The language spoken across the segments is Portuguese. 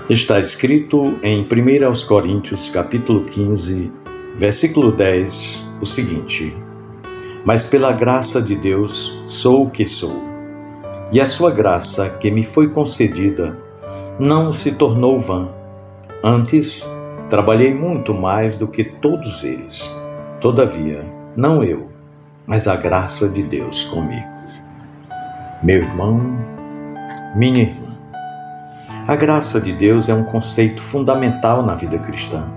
Está escrito em 1 Coríntios, capítulo 15, versículo 10, o seguinte: Mas pela graça de Deus sou o que sou, e a sua graça que me foi concedida não se tornou vã. Antes, trabalhei muito mais do que todos eles. Todavia, não eu, mas a graça de Deus comigo. Meu irmão, minha irmã, a graça de Deus é um conceito fundamental na vida cristã.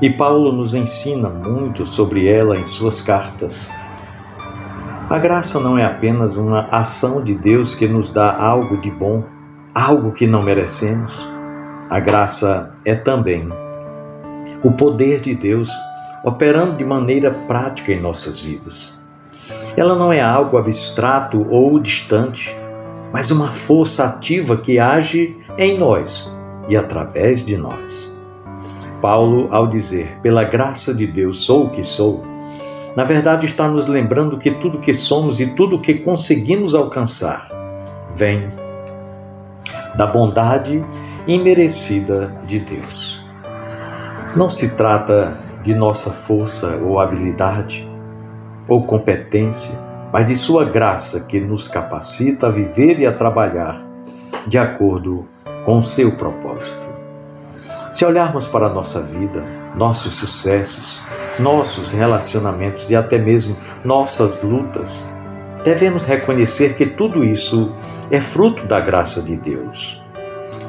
E Paulo nos ensina muito sobre ela em suas cartas. A graça não é apenas uma ação de Deus que nos dá algo de bom, algo que não merecemos. A graça é também o poder de Deus operando de maneira prática em nossas vidas. Ela não é algo abstrato ou distante, mas uma força ativa que age em nós e através de nós. Paulo, ao dizer, pela graça de Deus sou o que sou, na verdade está nos lembrando que tudo que somos e tudo que conseguimos alcançar vem da bondade imerecida de Deus. Não se trata de nossa força ou habilidade ou competência, mas de sua graça que nos capacita a viver e a trabalhar de acordo com o seu propósito. Se olharmos para a nossa vida, nossos sucessos, nossos relacionamentos e até mesmo nossas lutas, devemos reconhecer que tudo isso é fruto da graça de Deus.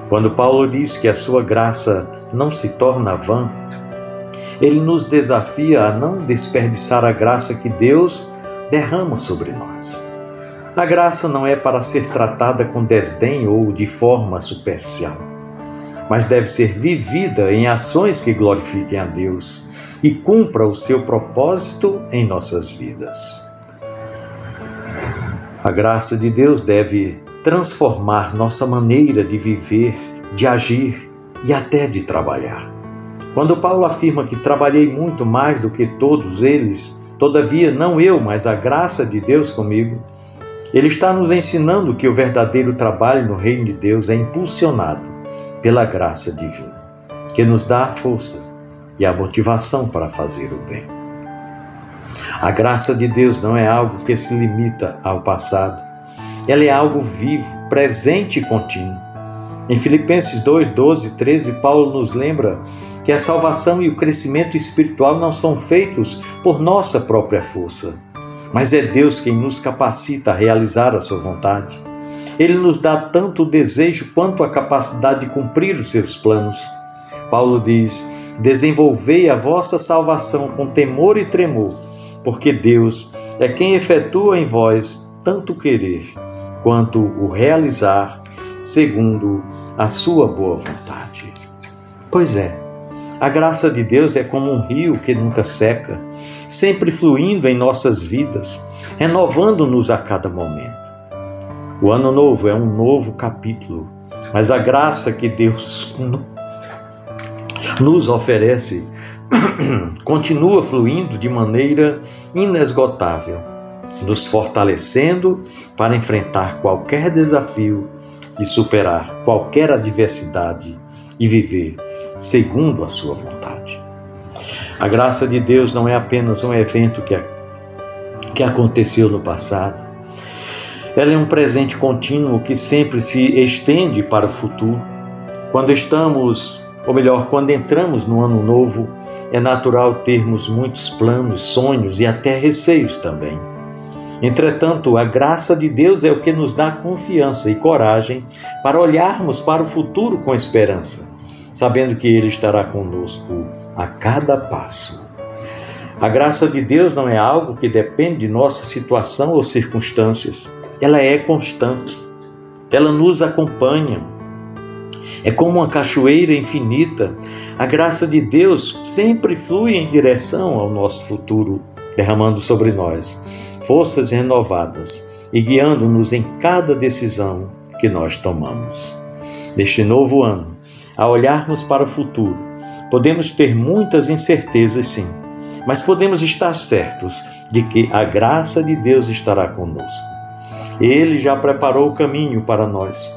Quando Paulo diz que a sua graça não se torna vã, ele nos desafia a não desperdiçar a graça que Deus derrama sobre nós. A graça não é para ser tratada com desdém ou de forma superficial, mas deve ser vivida em ações que glorifiquem a Deus e cumpra o seu propósito em nossas vidas. A graça de Deus deve transformar nossa maneira de viver, de agir e até de trabalhar. Quando Paulo afirma que trabalhei muito mais do que todos eles, todavia não eu, mas a graça de Deus comigo, ele está nos ensinando que o verdadeiro trabalho no reino de Deus é impulsionado pela graça divina, que nos dá a força e a motivação para fazer o bem. A graça de Deus não é algo que se limita ao passado. Ela é algo vivo, presente e contínuo. Em Filipenses 2, 12 e 13, Paulo nos lembra que a salvação e o crescimento espiritual não são feitos por nossa própria força, mas é Deus quem nos capacita a realizar a sua vontade. Ele nos dá tanto o desejo quanto a capacidade de cumprir os seus planos. Paulo diz: desenvolvei a vossa salvação com temor e tremor, porque Deus é quem efetua em vós tanto o querer quanto o realizar segundo a sua boa vontade. Pois é, a graça de Deus é como um rio que nunca seca, sempre fluindo em nossas vidas, renovando-nos a cada momento. O ano novo é um novo capítulo, mas a graça que Deus nos oferece continua fluindo de maneira inesgotável, nos fortalecendo para enfrentar qualquer desafio e superar qualquer adversidade e viver segundo a sua vontade. A graça de Deus não é apenas um evento que aconteceu no passado. Ela é um presente contínuo que sempre se estende para o futuro. Quando entramos no ano novo, é natural termos muitos planos, sonhos e até receios também. Entretanto, a graça de Deus é o que nos dá confiança e coragem para olharmos para o futuro com esperança, sabendo que Ele estará conosco a cada passo. A graça de Deus não é algo que depende de nossa situação ou circunstâncias. Ela é constante. Ela nos acompanha. É como uma cachoeira infinita. A graça de Deus sempre flui em direção ao nosso futuro, derramando sobre nós forças renovadas e guiando-nos em cada decisão que nós tomamos. Neste novo ano, ao olharmos para o futuro, podemos ter muitas incertezas, sim, mas podemos estar certos de que a graça de Deus estará conosco. Ele já preparou o caminho para nós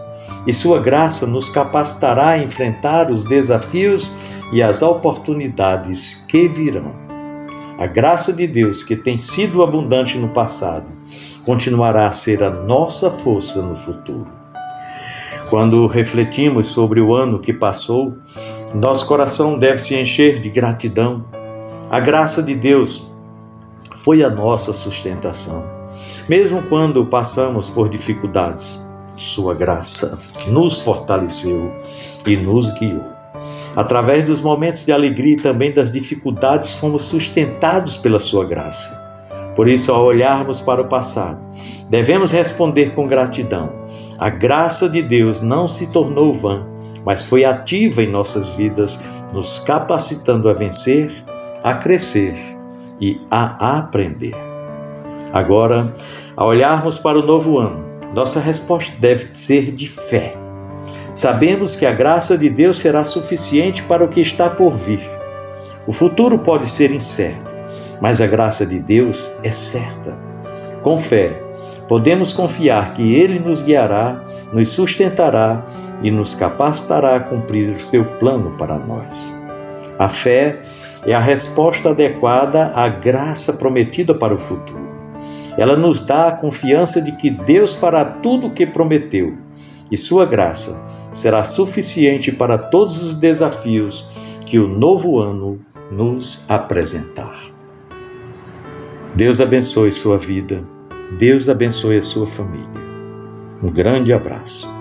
e sua graça nos capacitará a enfrentar os desafios e as oportunidades que virão. A graça de Deus, que tem sido abundante no passado, continuará a ser a nossa força no futuro. Quando refletimos sobre o ano que passou, nosso coração deve se encher de gratidão. A graça de Deus foi a nossa sustentação. Mesmo quando passamos por dificuldades, sua graça nos fortaleceu e nos guiou. Através dos momentos de alegria e também das dificuldades, fomos sustentados pela sua graça. Por isso, ao olharmos para o passado, devemos responder com gratidão. A graça de Deus não se tornou vã, mas foi ativa em nossas vidas, nos capacitando a vencer, a crescer e a aprender. Agora, ao olharmos para o novo ano, nossa resposta deve ser de fé. Sabemos que a graça de Deus será suficiente para o que está por vir. O futuro pode ser incerto, mas a graça de Deus é certa. Com fé, podemos confiar que Ele nos guiará, nos sustentará e nos capacitará a cumprir o seu plano para nós. A fé é a resposta adequada à graça prometida para o futuro. Ela nos dá a confiança de que Deus fará tudo o que prometeu e sua graça será suficiente para todos os desafios que o novo ano nos apresentar. Deus abençoe sua vida, Deus abençoe a sua família. Um grande abraço.